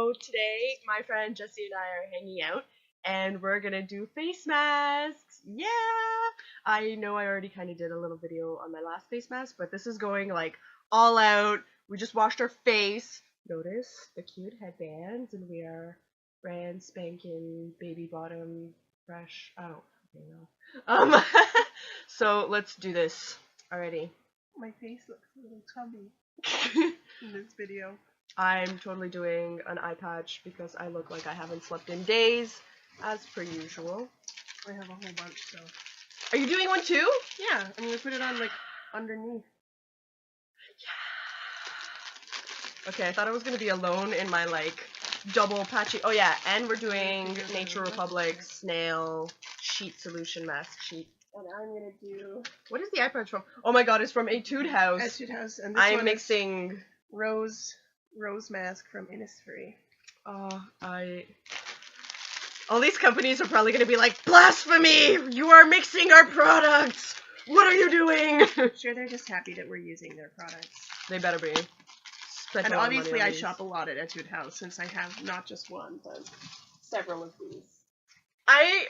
So today my friend Jessie and I are hanging out and we're gonna do face masks. Yeah! I know I already kind of did a little video on my last face mask, but this is going like all out. We just washed our face. Notice the cute headbands, and we are brand spanking baby bottom fresh. I don't fucking know. So let's do this. Alrighty. My face looks a little chubby in this video. I'm totally doing an eye patch because I look like I haven't slept in days, as per usual. I have a whole bunch, so. Are you doing one too? Yeah, I'm gonna put it on like underneath. Yeah. Okay, I thought I was gonna be alone in my like double patchy. Oh yeah, and we're doing Nature Republic snail sheet solution mask sheet. And I'm gonna do. What is the eye patch from? Oh my god, it's from Etude House. Etude House, and this I'm one mixing is Rose mask from Innisfree. All these companies are probably gonna be like, blasphemy! You are mixing our products! What are you doing? I'm sure they're just happy that we're using their products. They better be. And obviously I shop a lot at Etude House since I have not just one, but several of these. I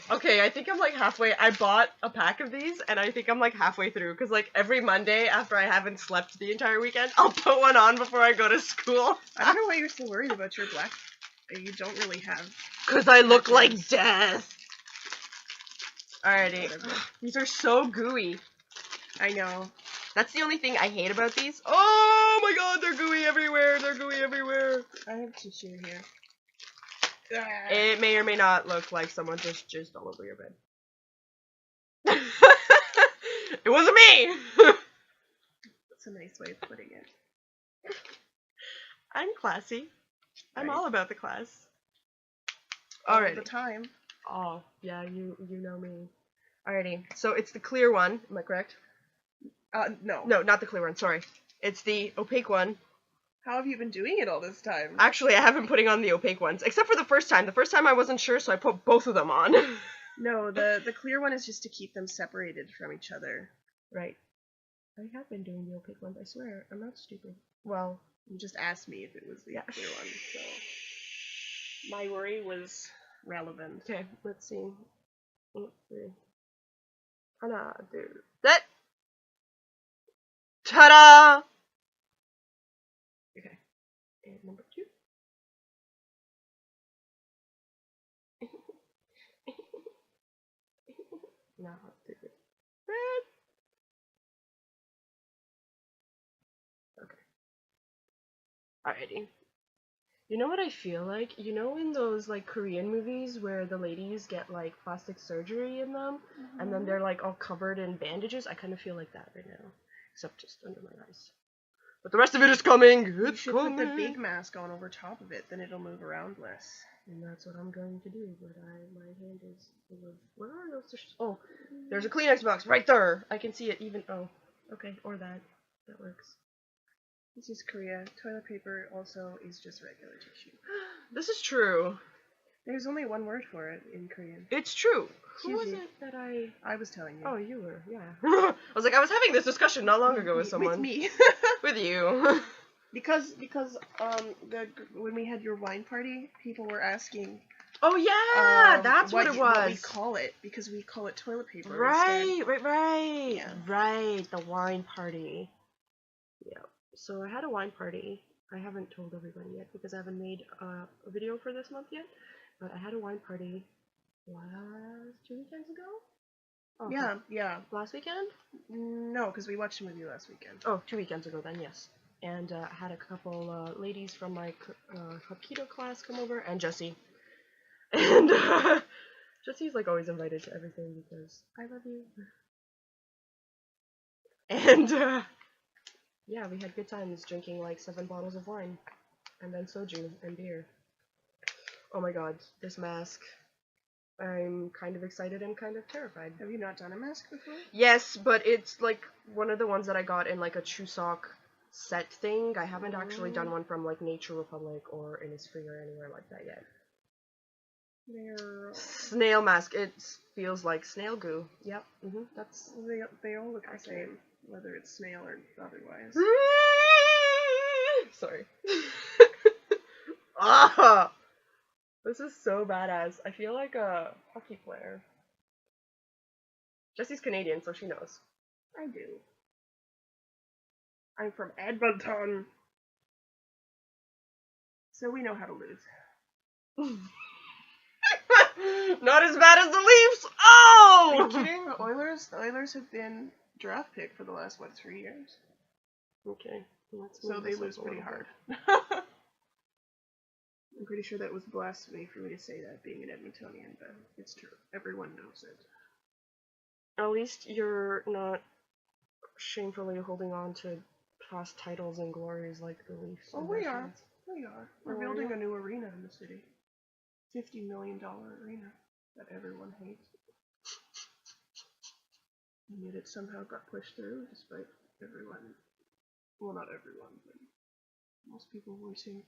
think I'm like halfway. I bought a pack of these, and I think I'm like halfway through, because like every Monday after I haven't slept the entire weekend, I'll put one on before I go to school. I don't know why you're so worried about your black. You don't really have. Because I look like death. Alrighty. These are so gooey. I know. That's the only thing I hate about these. Oh my god, they're gooey everywhere. They're gooey everywhere. I have tissue here. It may or may not look like someone just jizzed all over your bed. It wasn't me! That's a nice way of putting it. I'm classy. I'm Right. all about the class. All the time. Oh, yeah, you know me. Alrighty, so it's the clear one, am I correct? No. No, not the clear one, sorry. It's the opaque one. How have you been doing it all this time? Actually, I have been putting on the opaque ones, except for the first time. The first time I wasn't sure, so I put both of them on. No, the clear one is just to keep them separated from each other. Right. I have been doing the opaque ones, I swear. I'm not stupid. Well, you just asked me if it was the clear one, so my worry was relevant. Okay, let's see. Let's see. Hana, do that. Ta-da! Okay. And number 2. Now let's do this. Okay. Alrighty. You know what I feel like? You know in those like Korean movies where the ladies get like plastic surgery in them, and then they're like all covered in bandages? I kind of feel like that right now, except just under my eyes. But the rest of it is coming. You should put the big mask on over top of it, then it'll move around less. And that's what I'm going to do. But my hand is full of. Where are those? Oh, there's a Kleenex box right there. I can see it even. Oh, okay, or that. That works. This is Korea. Toilet paper also is just regular tissue. This is true. There's only one word for it in Korean. It's true. Who was it that I was telling you. Oh, you were, yeah. I was like, I was having this discussion not long ago with someone. With me. With you. Because when we had your wine party, people were asking. Oh yeah, that's what it was. What we call it, because we call it toilet paper. Right, instead. right. Yeah. Right, the wine party. Yeah. So I had a wine party. I haven't told everybody yet because I haven't made a video for this month yet. But I had a wine party last 2 weekends ago? Oh, yeah. Last weekend? No, because we watched a movie last weekend. Oh, 2 weekends ago then, yes. And I had a couple ladies from my Hapkido class come over, and Jessie. And Jessie's like always invited to everything because I love you. And yeah, we had good times drinking like 7 bottles of wine. And then soju and beer. Oh my god, this mask. I'm kind of excited and kind of terrified. Have you not done a mask before? Yes, but it's like one of the ones that I got in like a Chuseok set thing. I haven't actually done one from like Nature Republic or Innisfree or anywhere like that yet. Snail mask. It feels like snail goo. Yep. That's. They all look the same, whether it's snail or otherwise. Sorry. Ah! Ah! This is so badass. I feel like a hockey player. Jessie's Canadian, so she knows. I do. I'm from Edmonton. So we know how to lose. Not as bad as the Leafs! Oh! Are you kidding? The Oilers have been draft pick for the last, 3 years? Okay. So they lose pretty hard. I'm pretty sure that was blasphemy for me to say that, being an Edmontonian, but it's true. Everyone knows it. At least you're not shamefully holding on to past titles and glories like the Leafs. Oh, we are. We are. We're Oh, building a new arena in the city. $50 million arena that everyone hates. And yet it somehow got pushed through despite everyone. Well, not everyone, but most people voicing.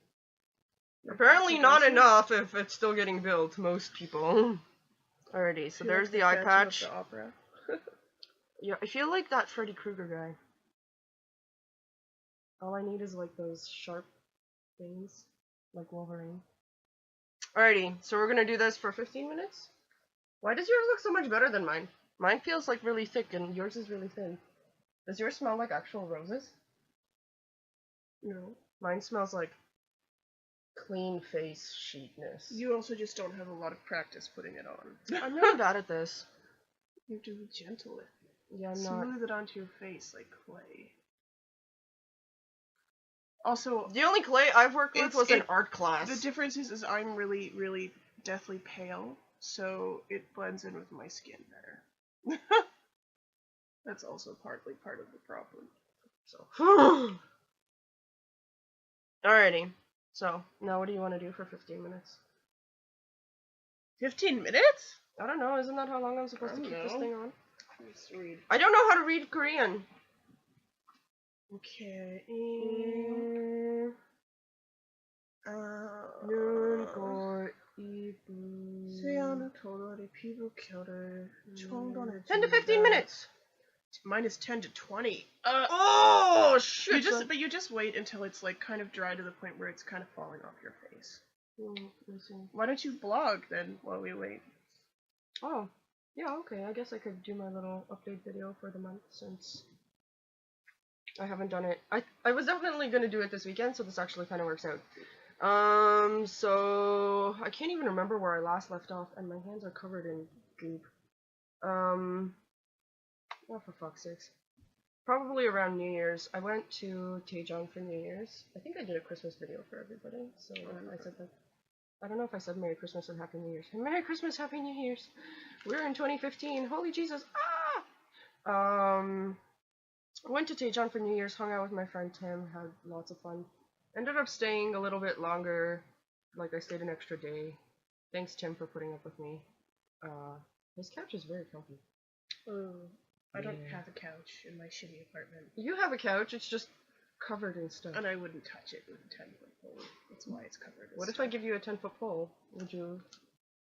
Apparently not enough if it's still getting built, most people. Alrighty, so there's the eye patch. The opera. Yeah, I feel like that Freddy Krueger guy. All I need is like those sharp things, like Wolverine. Alrighty, so we're gonna do this for 15 minutes? Why does yours look so much better than mine? Mine feels like really thick and yours is really thin. Does yours smell like actual roses? No. Mine smells like clean face sheetness. You also just don't have a lot of practice putting it on. I'm really bad at this. You have to be gentle with it. Yeah, I'm not. Smooth it onto your face like clay. Also, The only clay I've worked with was in art class. The difference is I'm really, really deathly pale, so it blends in with my skin better. That's also partly part of the problem. So. Alrighty. So, now what do you want to do for 15 minutes? 15 minutes? I don't know. Isn't that how long I'm supposed to keep this thing on? Let's read. I don't know how to read Korean. Okay. 세안을 도로리 피부 결을 총돈을 10 to 15 minutes. Mine is 10 to 20. Oh shit! You just wait until it's like kind of dry to the point where it's kind of falling off your face. Why don't you blog then while we wait? Oh, yeah, okay. I guess I could do my little update video for the month since I haven't done it. I was definitely gonna do it this weekend, so this actually kind of works out. So I can't even remember where I last left off, and my hands are covered in goop. Oh, for fuck's sakes. Probably around New Year's. I went to Daejeon for New Year's. I think I did a Christmas video for everybody, so I said that. I don't know if I said Merry Christmas and Happy New Year's. Merry Christmas, Happy New Year's! We're in 2015. Holy Jesus! Ah! I went to Daejeon for New Year's, hung out with my friend Tim, had lots of fun. Ended up staying a little bit longer. Like, I stayed an extra day. Thanks, Tim, for putting up with me. His couch is very comfy. I don't have a couch in my shitty apartment. You have a couch, it's just covered in stuff. And I wouldn't touch it with a 10-foot pole. That's why it's covered in What if I give you a 10-foot pole? Would you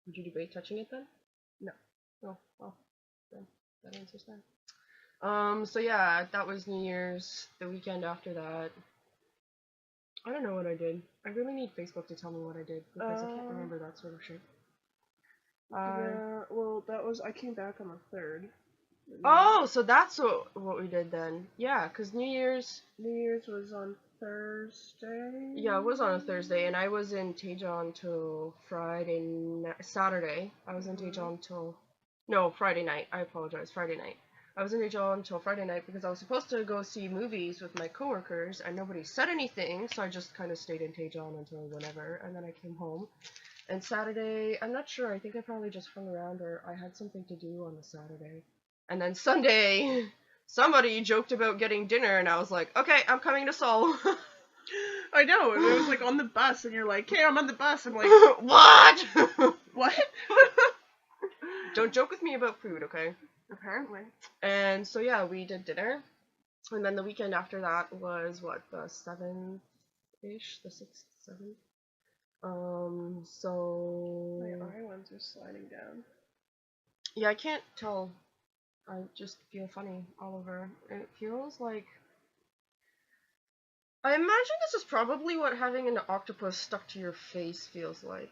debate touching it then? No. Oh, well, then that answers that. So yeah, that was New Year's. The weekend after that, I don't know what I did. I really need Facebook to tell me what I did, because I can't remember that sort of shit. Yeah, well, I came back on the 3rd. Oh, so that's what we did then. Yeah, because New Year's was on Thursday? Yeah, it was on a Thursday, and I was in Daejeon till Saturday. I was in Daejeon till... No, Friday night. I apologize, Friday night. I was in Daejeon till Friday night because I was supposed to go see movies with my coworkers, and nobody said anything, so I just kind of stayed in Daejeon until whenever, and then I came home. And Saturday, I'm not sure, I think I probably just hung around, or I had something to do on the Saturday. And then Sunday, somebody joked about getting dinner, and I was like, okay, I'm coming to Seoul. I know, and it was like on the bus, and you're like, hey, I'm on the bus. I'm like, what? What? Don't joke with me about food, okay? Apparently. And so yeah, we did dinner, and then the weekend after that was, what, the 7th-ish? The 6th, 7th? So... My eye ones are sliding down. Yeah, I can't tell. I just feel funny all over. It feels like I imagine this is probably what having an octopus stuck to your face feels like.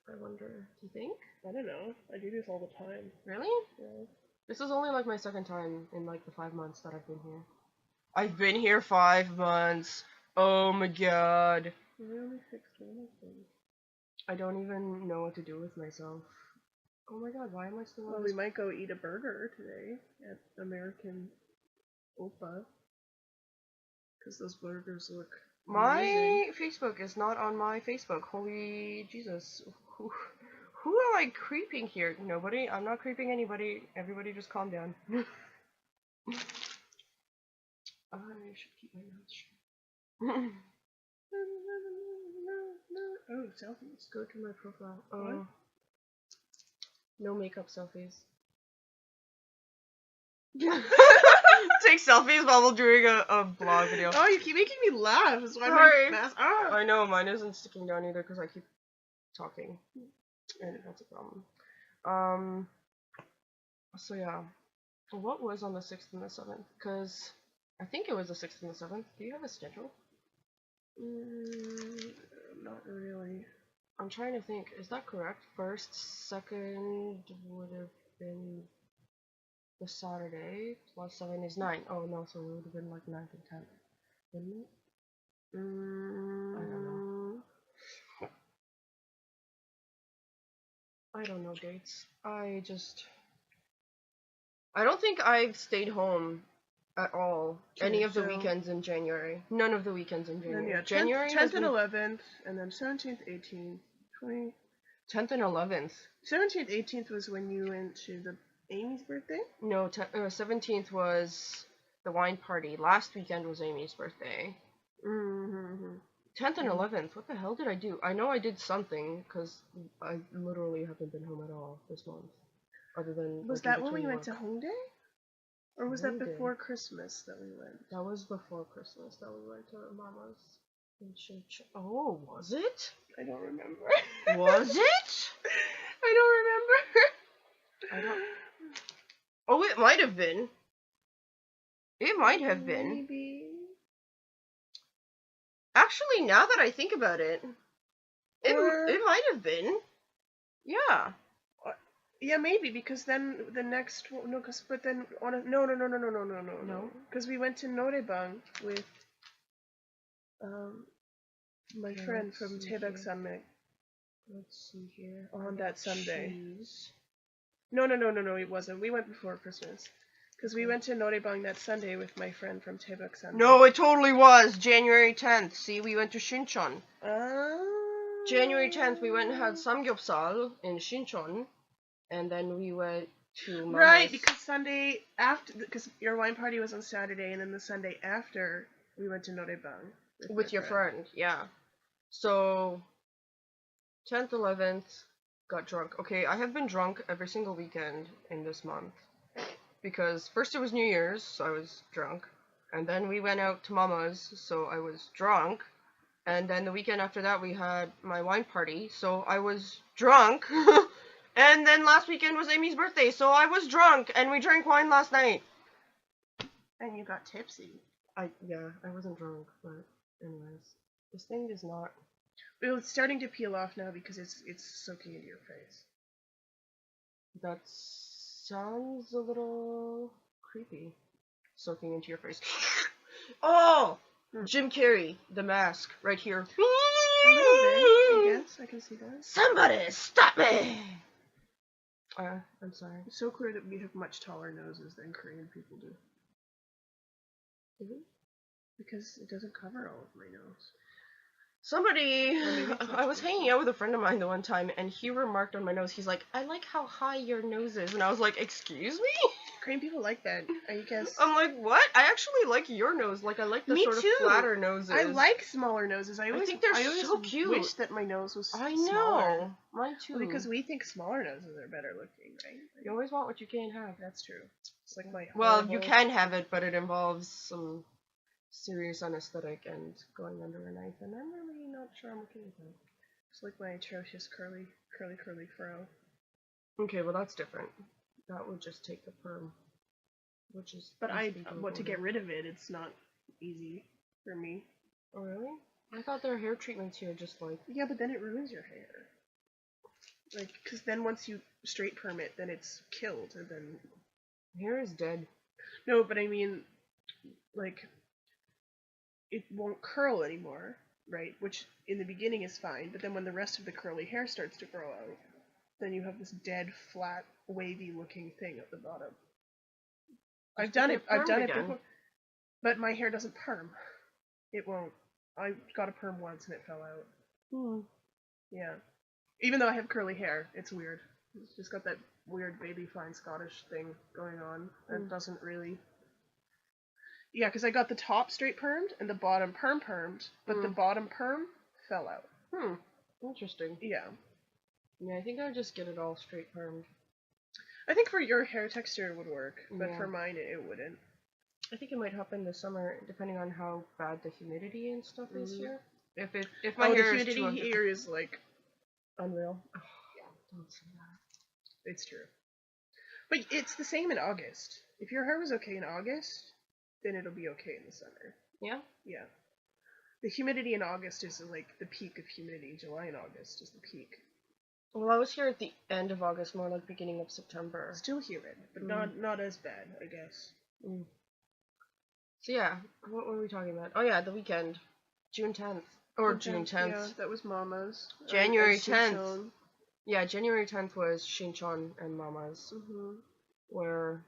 I wonder. Do you think? I don't know. I do this all the time. Really? Yeah. This is only like my second time in like the 5 months that I've been here. I've been here 5 months. Oh my god. We only fixed one of them. I don't even know what to do with myself. Oh my god, why am I still on Well, this? we might go eat a burger today at American Opa. Because those burgers look My amazing. Facebook is not on my Facebook. Holy Jesus. Who am I creeping here? Nobody. I'm not creeping anybody. Everybody just calm down. I should keep my mouth shut. Oh, selfies. Go to my profile. What? Oh. No makeup selfies. Take selfies while we're doing a vlog video. Oh, you keep making me laugh. That's why Sorry. my mask. Ah! I know, mine isn't sticking down either because I keep talking. And that's a problem. So yeah. What was on the 6th and the 7th? Because I think it was the 6th and the 7th. Do you have a schedule? Not really. I'm trying to think. Is that correct? 1st, 2nd would have been the Saturday, plus 7 is 9. Oh no, so it would have been like 9th and 10th, wouldn't it? I don't know. I don't know dates. I don't think I've stayed home at all any of the weekends in January. None of the weekends in January. Then, yeah, January 10th and 11th, and then 17th, 18th, 20th. 10th and 11th. 17th, 18th was when you went to the Amy's birthday? No, 17th was the wine party. Last weekend was Amy's birthday. 10th and 11th, what the hell did I do? I know I did something, because I literally haven't been home at all this month. Other than... Was that when we went to Hongdae? Or was that Hongdae. before Christmas that we went? That was before Christmas that we went to Mama's. Oh, was it? I don't remember. Was it? I don't remember. Oh, it might have been. It might have been. Maybe. Actually, now that I think about it, it might have been. Yeah. Yeah, maybe, because then the next one, no, no, because we went to Norebang with my friend from Tebak Summit. Let's see here. On that Sunday. Cheese. No, it wasn't. We went before Christmas. Because we went to Norebang that Sunday with my friend from Tebak Summit. No, it totally was January 10th. See, we went to Shincheon. January 10th, we went and had samgyeopsal in Shincheon. And then we went to Mama's. Right, because Sunday after, because your wine party was on Saturday, and then the Sunday after, we went to Norebang. With your friend, yeah. So, 10th, 11th, got drunk. Okay, I have been drunk every single weekend in this month. Because first it was New Year's, so I was drunk. And then we went out to Mama's, so I was drunk. And then the weekend after that we had my wine party, so I was drunk. And then last weekend was Amy's birthday, so I was drunk, and we drank wine last night. And you got tipsy. Yeah, I wasn't drunk, but anyways. This thing is not... Well, it's starting to peel off now because it's soaking into your face. That sounds a little creepy. Soaking into your face. Oh! Jim Carrey, The Mask, right here. A little bit, I guess. I can see that. Somebody stop me! I'm sorry. It's so clear that we have much taller noses than Korean people do. Because it doesn't cover all of my nose. I was hanging out with a friend of mine the one time, and he remarked on my nose, he's like, I like how high your nose is. And I was like, excuse me? Korean people like that, I guess. I'm like, what? I actually like your nose. Like, I like the sort of flatter noses. I like smaller noses. I think they're so cute. Wish that my nose was I smaller. know. Mine too. Well, because we think smaller noses are better looking, right? You always want what you can't have. That's true. It's like my Well, you can have it, but it involves some serious anesthetic and going under a knife, and I'm really not sure I'm okay with that. It's like my atrocious curly fro. Okay, well that's different. That would just take the perm. Which is... But to get rid of it, it's not easy for me. Oh, really? I thought their hair treatments here just like... Yeah, but then it ruins your hair. Like, because then once you straight perm it, then it's killed, and then... Hair is dead. No, but I mean, like, it won't curl anymore, right? Which in the beginning is fine, but then when the rest of the curly hair starts to grow out, then you have this dead, flat, wavy looking thing at the bottom. I've done it before, but my hair doesn't perm. It won't. I got a perm once and it fell out. Hmm. Yeah. Even though I have curly hair, it's weird. It's just got that weird baby fine Scottish thing going on. And doesn't really... Yeah, because I got the top straight permed and the bottom permed, but the bottom perm fell out. Hmm. Interesting. Yeah. Yeah, I think I would just get it all straight permed. I think for your hair texture it would work, but Yeah. for mine it wouldn't. I think it might happen this summer, depending on how bad the humidity and stuff is here. If my hair the humidity is here is like unreal. Oh, yeah, don't say that. it's true. But it's the same in August. If your hair was okay in August, then it'll be okay in the summer. Yeah? Yeah. The humidity in August is like the peak of humidity. July and August is the peak. Well, I was here at the end of August, more like beginning of September. Still humid, but not as bad, I guess. Mm. So yeah, what were we talking about? Oh yeah, the weekend. June 10th. Or June 10th. Yeah, that was Mama's. January 10th. Yeah, January 10th was Shinchon and Mama's. Where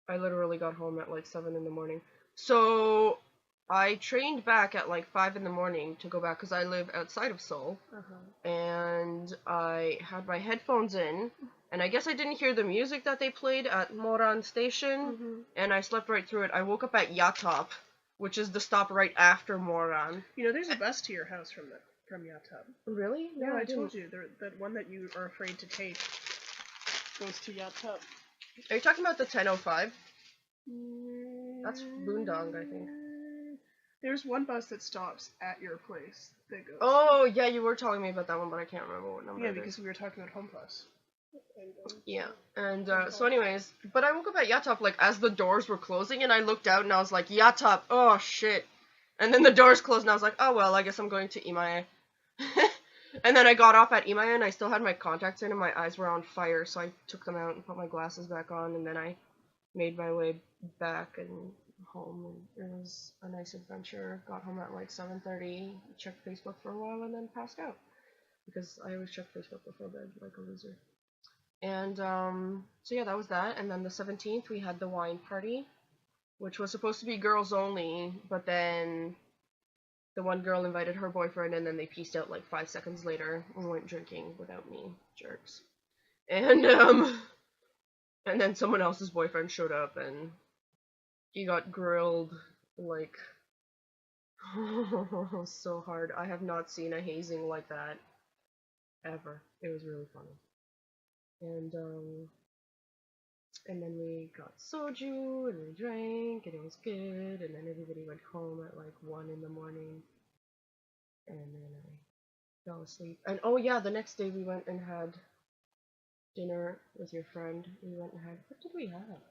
I literally got home at like 7 in the morning. So I trained back at like 5 in the morning to go back because I live outside of Seoul. And I had my headphones in, and I guess I didn't hear the music that they played at Moran Station, and I slept right through it. I woke up at Yatop, which is the stop right after Moran. You know, there's a bus to your house from Yatop. Really? No, I told you. That one that you are afraid to take goes to Yatop. Are you talking about the 10:05? That's Boondong, I think. There's one bus that stops at your place that goes. Oh, yeah, you were telling me about that one, but I can't remember what number. Yeah, because we were talking about Home Plus. Yeah, and so anyways, but I woke up at Yatop like as the doors were closing, and I looked out and I was like, Yatop, oh shit. And then the doors closed and I was like, oh well, I guess I'm going to Imae. And then I got off at Imae and I still had my contacts in and my eyes were on fire, so I took them out and put my glasses back on, and then I made my way back and home, and it was a nice adventure. Got home at like 7:30, checked Facebook for a while, and then passed out. Because I always check Facebook before bed, like a loser. And, so yeah, that was that. And then the 17th, we had the wine party, which was supposed to be girls only, but then the one girl invited her boyfriend, and then they peaced out like 5 seconds later and went drinking without me. Jerks. And then someone else's boyfriend showed up, and he got grilled, like, so hard. I have not seen a hazing like that ever. It was really funny. And then we got soju, and we drank, and it was good, and then everybody went home at like 1 in the morning, and then I fell asleep. And oh yeah, the next day we went and had dinner with your friend. We went and had, what did we have?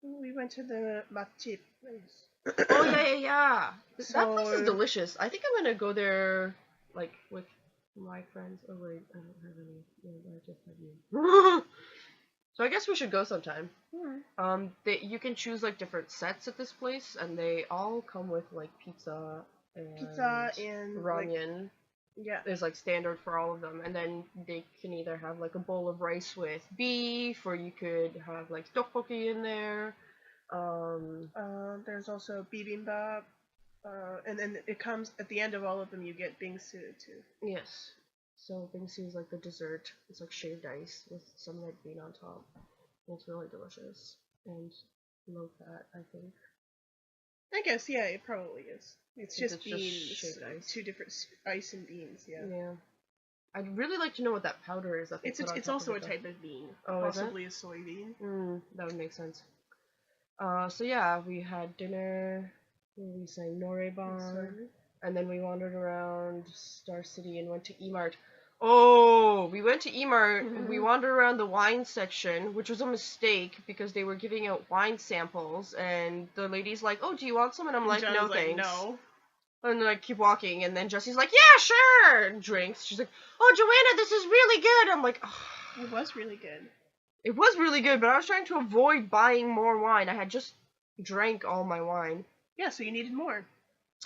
We went to the matchip place. Oh yeah. That So- place is delicious. I think I'm gonna go there, like, with my friends. Oh wait, I don't have any. Yeah, I just have you. So I guess we should go sometime. You can choose like different sets at this place, and they all come with like pizza and ramen. Yeah. Is like standard for all of them, and then they can either have like a bowl of rice with beef, or you could have like tteokbokki in there. There's also bibimbap, and then it comes at the end of all of them. You get bingsu too. Yes. So bingsu is like the dessert. It's like shaved ice with some red bean on top. And it's really delicious and low fat, I think. I guess it probably is. It's just It's just beans, shaved ice. 2 different ice and beans. Yeah. Yeah. I'd really like to know what that powder is. It's also a type of bean. Oh, is it? Possibly a soybean. That would make sense. So yeah, we had dinner. We sang Noreban. And then we wandered around Star City and went to E-Mart. Oh, we went to E-Mart. We wandered around the wine section, which was a mistake because they were giving out wine samples, and the lady's like, "Oh, do you want some?" And I'm like, "No, thanks." No. And like keep walking, and then Jessie's like, yeah, sure, and drinks. She's like, oh, Joanna, this is really good. I'm like, oh. It was really good. It was really good, but I was trying to avoid buying more wine. I had just drank all my wine. Yeah, so you needed more.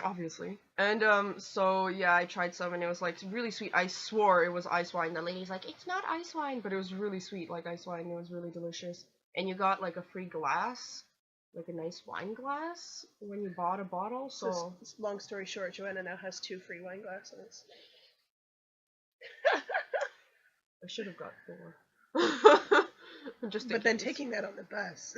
Obviously. And so yeah, I tried some and it was like really sweet. I swore it was ice wine. The lady's like, it's not ice wine, but it was really sweet, like ice wine. It was really delicious. And you got like a free glass, like a nice wine glass when you bought a bottle. So this long story short, Joanna now has 2 free wine glasses. I should have got 4. But then taking that on the bus.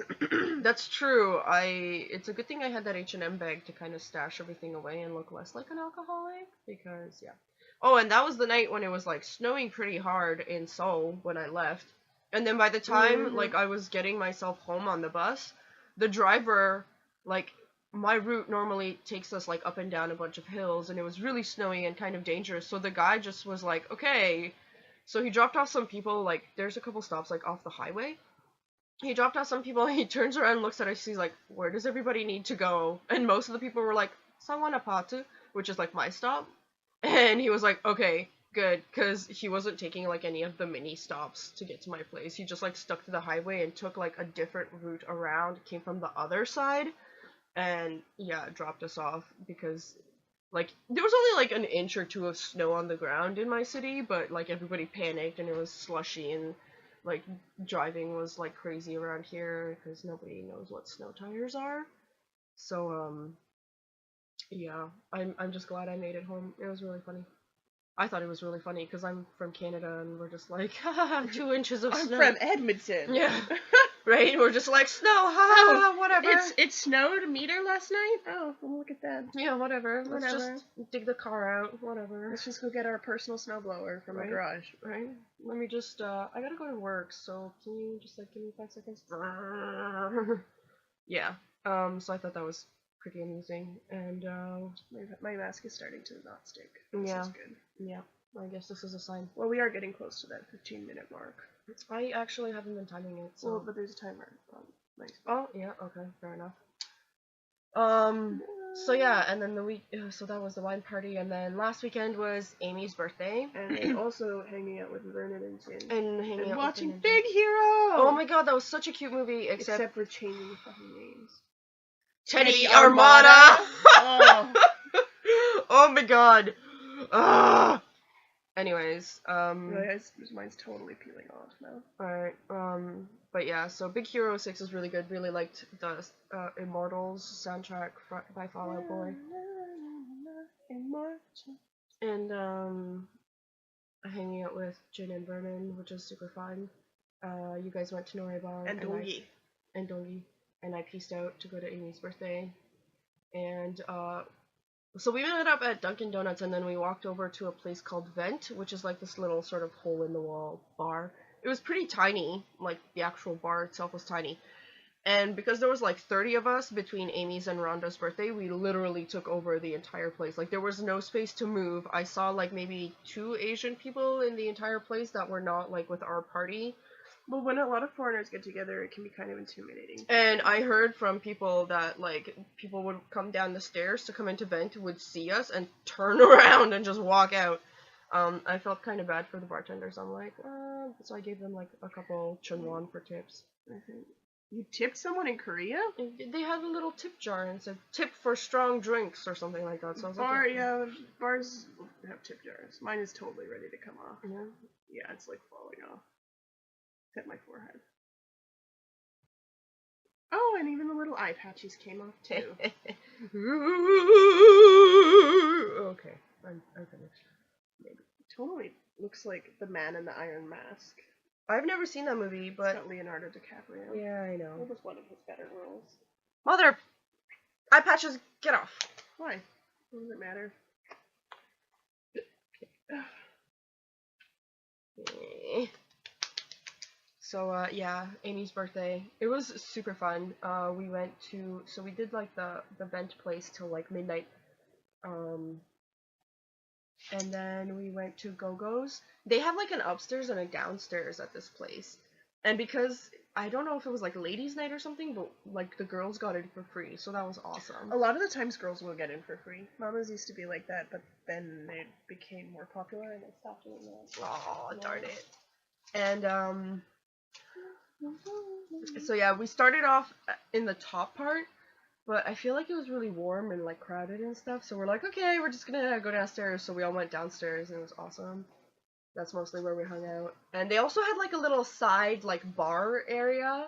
That's true. It's a good thing I had that H&M bag to kind of stash everything away and look less like an alcoholic, because yeah. Oh, and that was the night when it was like snowing pretty hard in Seoul when I left. And then by the time like I was getting myself home on the bus, the driver, like, my route normally takes us like up and down a bunch of hills, and it was really snowy and kind of dangerous. So the guy just was like, okay. So he dropped off some people, like, there's a couple stops, like, off the highway. He dropped off some people, and he turns around and looks at us, he's like, where does everybody need to go? And most of the people were like, Sawanapatu, which is, like, my stop. And he was like, okay, good, because he wasn't taking, like, any of the mini stops to get to my place. He just, like, stuck to the highway and took, like, a different route around, came from the other side, and, yeah, dropped us off, because... like, there was only, like, an inch or 2 of snow on the ground in my city, but, like, everybody panicked, and it was slushy, and, like, driving was, like, crazy around here, because nobody knows what snow tires are. So, yeah, I'm just glad I made it home. It was really funny. I thought it was really funny, because I'm from Canada, and we're just like, haha, 2 inches of snow. I'm from Edmonton. Yeah. Right? We're just like, snow, ha, whatever. It snowed a meter last night? Oh, well, look at that. Yeah, whatever. Let's just dig the car out, whatever. Let's just go get our personal snowblower from my garage. Right? Let me just, I gotta go to work, so can you just, like, give me 5 seconds? Yeah. So I thought that was pretty amusing, and, my mask is starting to not stick. This is good. Yeah. I guess this is a sign. Well, we are getting close to that 15-minute mark. I actually haven't been timing it, so... well, but there's a timer. Nice. Oh, yeah, okay, fair enough. So yeah, and then the week... so that was the wine party, and then last weekend was Amy's birthday. And also hanging out with Vernon and Jen. And hanging out watching with Big Hero! Oh my god, that was such a cute movie, except for changing the fucking names. Teddy Armada! Oh. Oh my god. Anyways, mine's totally peeling off now. Alright, but yeah, so Big Hero 6 is really good. Really liked the Immortals soundtrack by Fall Out Boy. And, hanging out with Jin and Vernon, which is super fun. You guys went to Norebang. And Dongi. And Dongi. And I pieced out to go to Amy's birthday. And, so we ended up at Dunkin' Donuts, and then we walked over to a place called Vent, which is like this little sort of hole-in-the-wall bar. It was pretty tiny, like the actual bar itself was tiny. And because there was like 30 of us between Amy's and Rhonda's birthday, we literally took over the entire place. Like, there was no space to move. I saw like maybe 2 Asian people in the entire place that were not like with our party. Well, when a lot of foreigners get together, it can be kind of intimidating. And I heard from people that, like, people would come down the stairs to come into Vent, would see us, and turn around and just walk out. I felt kind of bad for the bartenders. I'm like, so I gave them, like, a couple chunwon for tips. You tipped someone in Korea? They had a little tip jar and said, tip for strong drinks, or something like that. So I was like, yeah, bars have tip jars. Mine is totally ready to come off. Yeah? Yeah, it's, like, falling off. Hit my forehead. Oh, and even the little eye patches came off too. Okay, I'm finished. Maybe. It totally looks like The Man in the Iron Mask. I've never seen that movie, but... It's got Leonardo DiCaprio. Yeah, I know. It was one of his better roles. Mother! Eye patches, get off. Why? What does it matter? So, yeah, Amy's birthday. It was super fun. We went to, so we did, like, the Vent place till, like, midnight. And then we went to Go-Go's. They have, like, an upstairs and a downstairs at this place. And because I don't know if it was like ladies' night or something, but like the girls got it for free, so that was awesome. A lot of the times girls will get in for free. Mamas used to be like that, but then it became more popular and they stopped doing that. Oh, darn it. And so yeah, we started off in the top part, but I feel like it was really warm and like crowded and stuff, so we're like, okay, we're just gonna go downstairs. So we all went downstairs and it was awesome. That's mostly where we hung out. And they also had like a little side like bar area.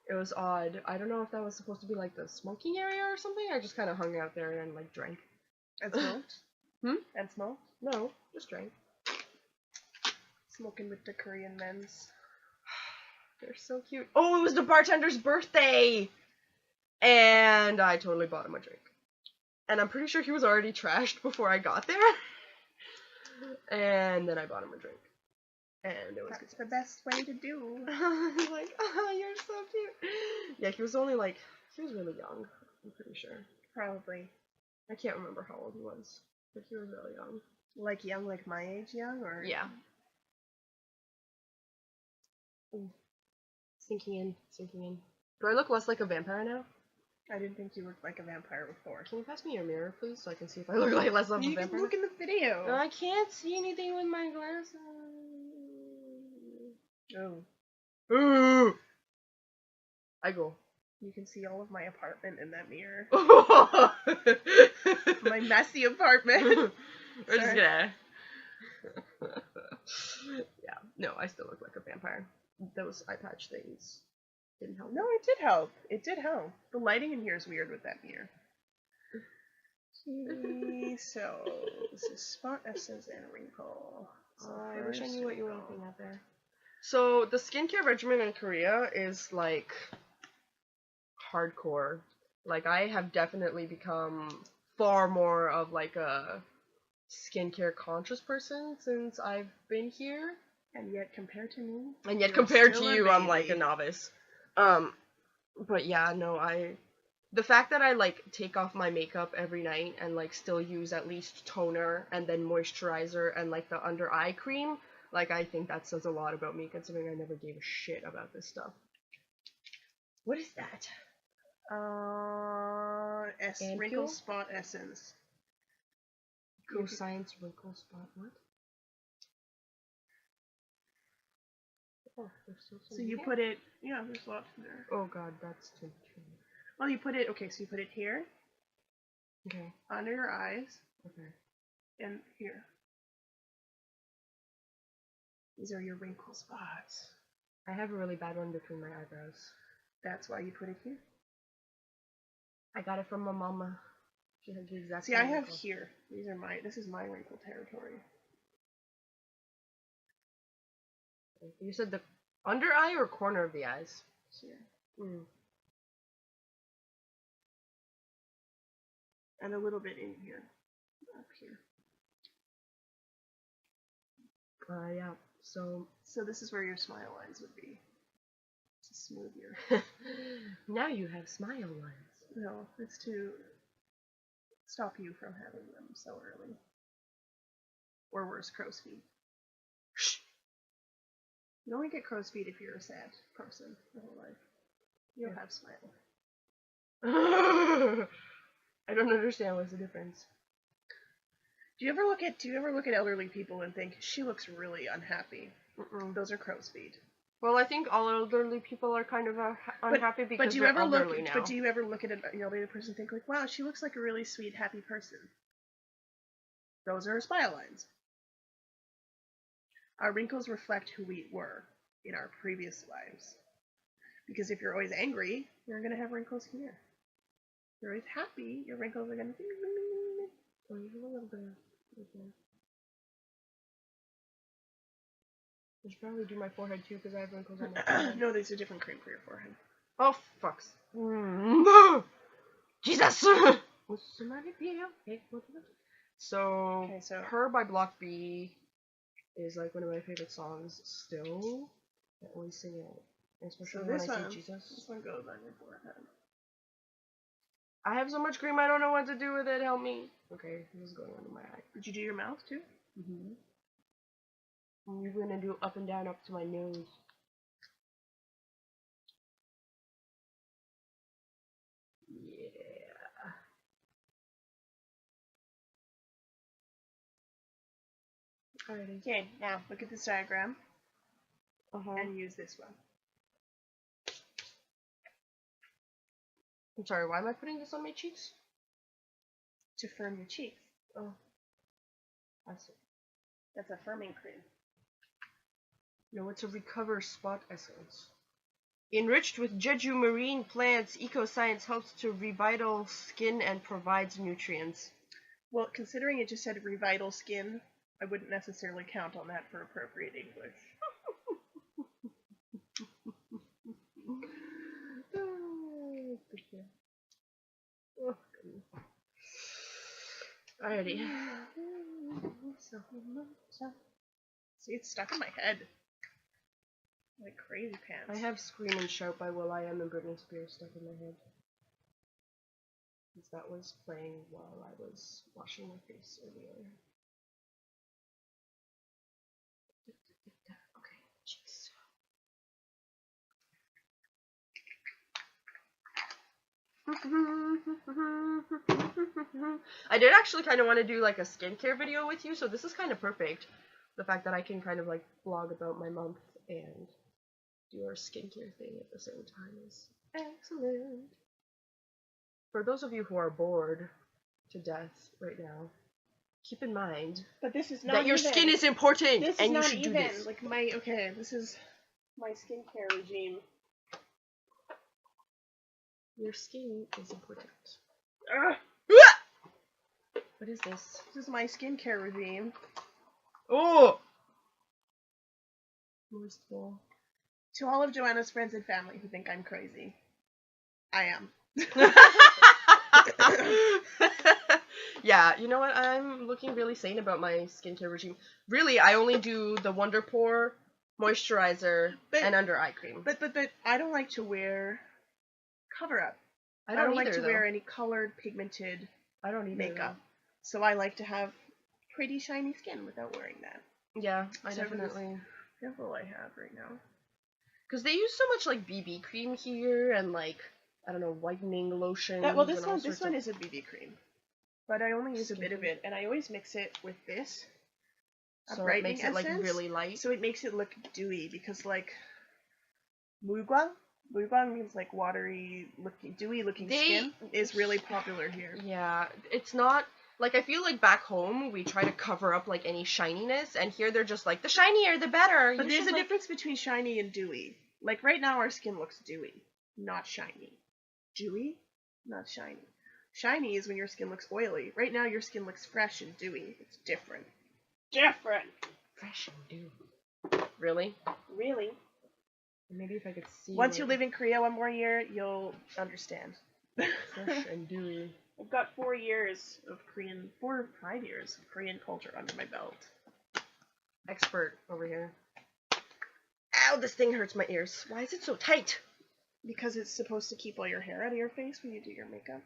It was odd. I don't know if that was supposed to be like the smoking area or something. I just kind of hung out there and like drank. And smoked? And smoked? No, just drank. Smoking with the Korean men's. They're so cute. Oh, it was the bartender's birthday! And I totally bought him a drink. And I'm pretty sure he was already trashed before I got there. And then I bought him a drink. And it was That's the best way to do. like, oh, you're so cute. Yeah, he was only like, he was really young, I'm pretty sure. Probably. I can't remember how old he was, but he was really young. Like young, like my age young, or? Yeah. Ooh. Sinking in. Do I look less like a vampire now? I didn't think you looked like a vampire before. Can you pass me your mirror, please, so I can see if I look like less of a vampire? You can look in the video. No, I can't see anything with my glasses. Oh. Ooh. I go. You can see all of my apartment in that mirror. My My messy apartment. We're just gonna. Yeah, no, I still look like a vampire. Those eye patch things didn't help. No, it did help. It did help. The lighting in here is weird with that mirror. Okay, so this is spot essence and wrinkle. So I wish I knew what you were wrinkle. looking at there. So the skincare regimen in Korea is like hardcore. Like I have definitely become far more of like a skincare conscious person since I've been here. And yet compared to me, And yet you're compared to still a you, I'm like a baby. novice. But yeah, no, the fact that I like take off my makeup every night and like still use at least toner and then moisturizer and like the under eye cream, like I think that says a lot about me considering I never gave a shit about this stuff. What is that? Wrinkle Ampule? spot essence. Go Science Wrinkle Spot. What? Oh, there's still some So you here. put it, yeah, there's lots in there. Oh god, that's too much. Well, you put it, okay, so you put it here, Okay. under your eyes, Okay. and here. These are your wrinkle spots. I have a really bad one between my eyebrows. That's why you put it here. I got it from my mama. She has the exact See, same I have wrinkle. here. This is my wrinkle territory. You said the under eye or corner of the eyes? Here. Mm. And a little bit in here. Up here. Yeah. So this is where your smile lines would be. To smooth your... Now you have smile lines. No, it's to stop you from having them so early. Or worse, crow's feet. Shh. You only get crow's feet if you're a sad person your whole life. You'll have smile. I don't understand what's the difference. Do you ever look at elderly people and think she looks really unhappy? Those are crow's feet. Well, I think all elderly people are kind of unhappy because do you they're ever elderly now. But do you ever look at an elderly person and think like, wow, she looks like a really sweet, happy person? Those are her smile lines. Our wrinkles reflect who we were in our previous lives. Because if you're always angry, you're going to have wrinkles here. If you're always happy, your wrinkles are going to be... Oh, you have a little bit of... Okay. I should probably do my forehead too because I have wrinkles on my forehead. No, there's a different cream for your forehead. Oh, fucks. Jesus! So, Okay, so... Her by Block B is like one of my favorite songs still. I always sing it. Especially when I say Jesus. This one goes on your forehead. I have so much cream I don't know what to do with it. Help me. Okay, this is going under my eye. Did you do your mouth too? Mm-hmm. And you're gonna do up and down up to my nose. Alrighty. Okay, now look at this diagram Uh-huh. and use this one. I'm sorry, why am I putting this on my cheeks? To firm your cheeks. Oh. I see. That's a firming cream. No, it's a Recover Spot Essence. Enriched with Jeju marine plants, Eco-Science helps to revital skin and provides nutrients. Well, considering it just said revital skin, I wouldn't necessarily count on that for appropriate English. Oh, goodness. Alrighty. See, it's stuck in my head. Like crazy pants. I have Scream and Shout by will.i.am and Britney Spears stuck in my head. Because that was playing while I was washing my face earlier. Okay, jeez. I did actually kind of want to do like a skincare video with you, so this is kind of perfect. The fact that I can kind of like vlog about my month and do our skincare thing at the same time is excellent. For those of you who are bored to death right now, keep in mind but this is not that your even. skin is important This and is you not should even. do this. Like this is my skincare regime. Your skin is important. Ugh. What is this? This is my skincare regime. Oh! Moist ball. To all of Joanna's friends and family who think I'm crazy, I am. Yeah, you know what? I'm looking really sane about my skincare regime. Really, I only do the Wonder Pore moisturizer and under eye cream. But I don't like to wear cover up. I don't like either, to wear any colored, pigmented I don't either, makeup. So I like to have pretty shiny skin without wearing that. Yeah, I So definitely. That's all I have right now. Because they use so much like BB cream here and like, I don't know, whitening lotion. Well, this one is a BB cream, but I only use a bit of it, and I always mix it with this. So it makes it like really light. So it makes it look dewy because like mugwang means like watery looking, dewy looking skin is really popular here. Yeah, it's not like I feel like back home we try to cover up like any shininess, and here they're just like the shinier the better. But there's a difference between shiny and dewy. Like right now our skin looks dewy, not shiny. Dewy, not shiny. Shiny is when your skin looks oily. Right now your skin looks fresh and dewy. It's different. Different. Fresh and dewy. Really? Really? Maybe if I could see. Once you live in Korea one more year, you'll understand. Fresh and dewy. I've got 4 years of 5 years of Korean culture under my belt. Expert over here. Ow, this thing hurts my ears. Why is it so tight? Because it's supposed to keep all your hair out of your face when you do your makeup.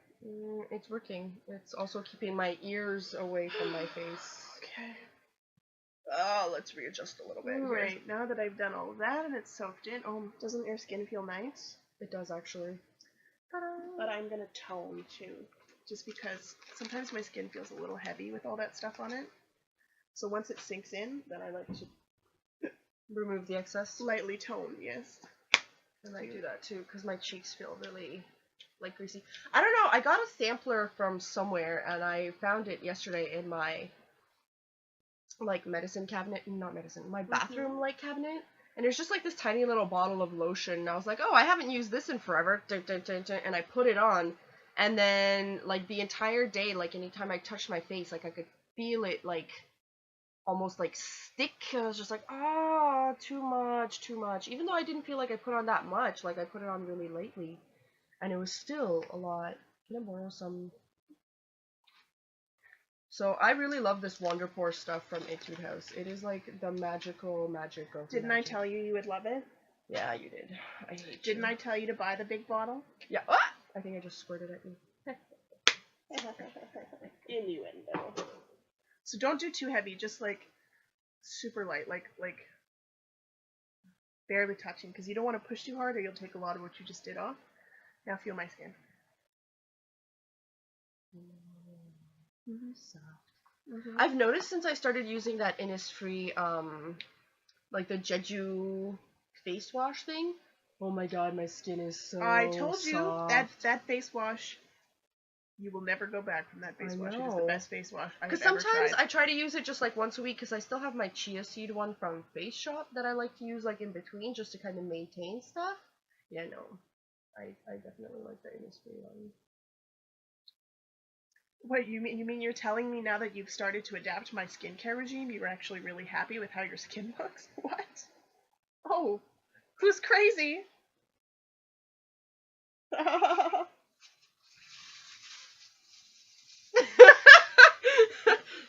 It's working. It's also keeping my ears away from my face. Okay. Oh, let's readjust a little bit. Alright, now that I've done all of that and it's soaked in, doesn't your skin feel nice? It does actually. But I'm gonna tone too. Just because sometimes my skin feels a little heavy with all that stuff on it. So once it sinks in, then I like to remove the excess. Lightly tone, yes. And I do that too, because my cheeks feel really like greasy. I don't know, I got a sampler from somewhere and I found it yesterday in my like medicine cabinet, not medicine, my bathroom like cabinet. And there's just like this tiny little bottle of lotion and I was like, oh, I haven't used this in forever. And I put it on and then like the entire day, like anytime I touched my face, like I could feel it like almost like stick. I was just like, ah, too much. Even though I didn't feel like I put on that much, like I put it on really lightly. And it was still a lot. Can I borrow some? So I really love this Wonderpore stuff from Etude House. It is like the magic of Didn't magic. I tell you you would love it? Yeah, you did. I hate Didn't you. I tell you to buy the big bottle? Yeah. Ah! I think I just squirted at you. Innuendo. So don't do too heavy, just like super light, like barely touching, because you don't want to push too hard or you'll take a lot of what you just did off. Now feel my skin. Soft. I've noticed since I started using that Innisfree, like the Jeju face wash thing. Oh my god, my skin is so I told you soft. that face wash. You will never go back from that face wash. It is the best face wash I have Because ever tried. sometimes I try to use it just like once a week because I still have my chia seed one from Face Shop that I like to use like in between just to kind of maintain stuff. Yeah, no. I definitely like the Innisfree one. What you mean you're telling me now that you've started to adapt my skincare regime, you're actually really happy with how your skin looks? What? Oh, who's crazy?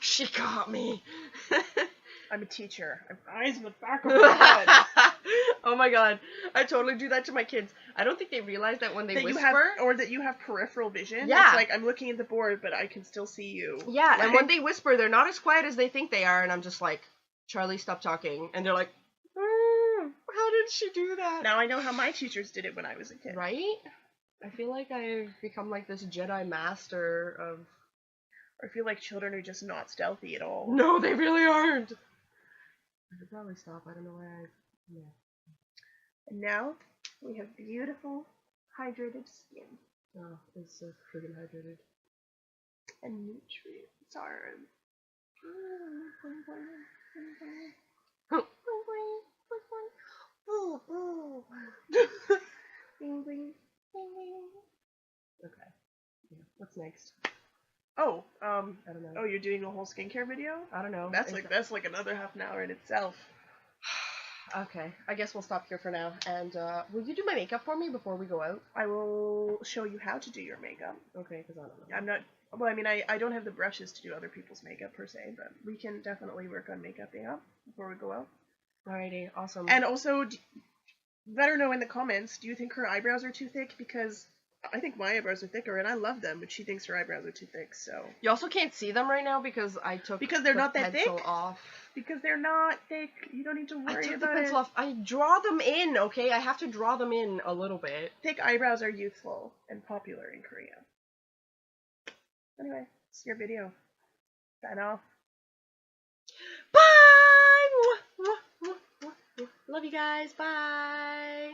She got me. I'm a teacher. I have eyes in the back of my head. Oh my god. I totally do that to my kids. I don't think they realize that when they whisper. Or that you have peripheral vision. Yeah. It's like I'm looking at the board, but I can still see you. Yeah, like, and when they whisper, they're not as quiet as they think they are, and I'm just like, Charlie, stop talking. And they're like, how did she do that? Now I know how my teachers did it when I was a kid. Right? I feel like I've become like this Jedi master of... I feel like children are just not stealthy at all. No, they really aren't. I could probably stop. I don't know why I... Yeah. And now we have beautiful, hydrated skin. Oh, it's so friggin' hydrated. And nutrients are... Okay. Yeah. What's next? Oh, I don't know. Oh, you're doing a whole skincare video? I don't know. That's like another half an hour in itself. Okay, I guess we'll stop here for now. And will you do my makeup for me before we go out? I will show you how to do your makeup. Okay, because I don't know. I'm not. Well, I mean, I don't have the brushes to do other people's makeup per se, but we can definitely work on makeuping up before we go out. Alrighty, awesome. And also, let her know in the comments, do you think her eyebrows are too thick? Because I think my eyebrows are thicker, and I love them, but she thinks her eyebrows are too thick, so... You also can't see them right now because I took they're not that pencil thick? off. Because they're not thick. You don't need to worry I took about the pencil it. off. I draw them in, okay? I have to draw them in a little bit. Thick eyebrows are youthful and popular in Korea. Anyway, it's your video. Sign off. Bye! Love you guys. Bye!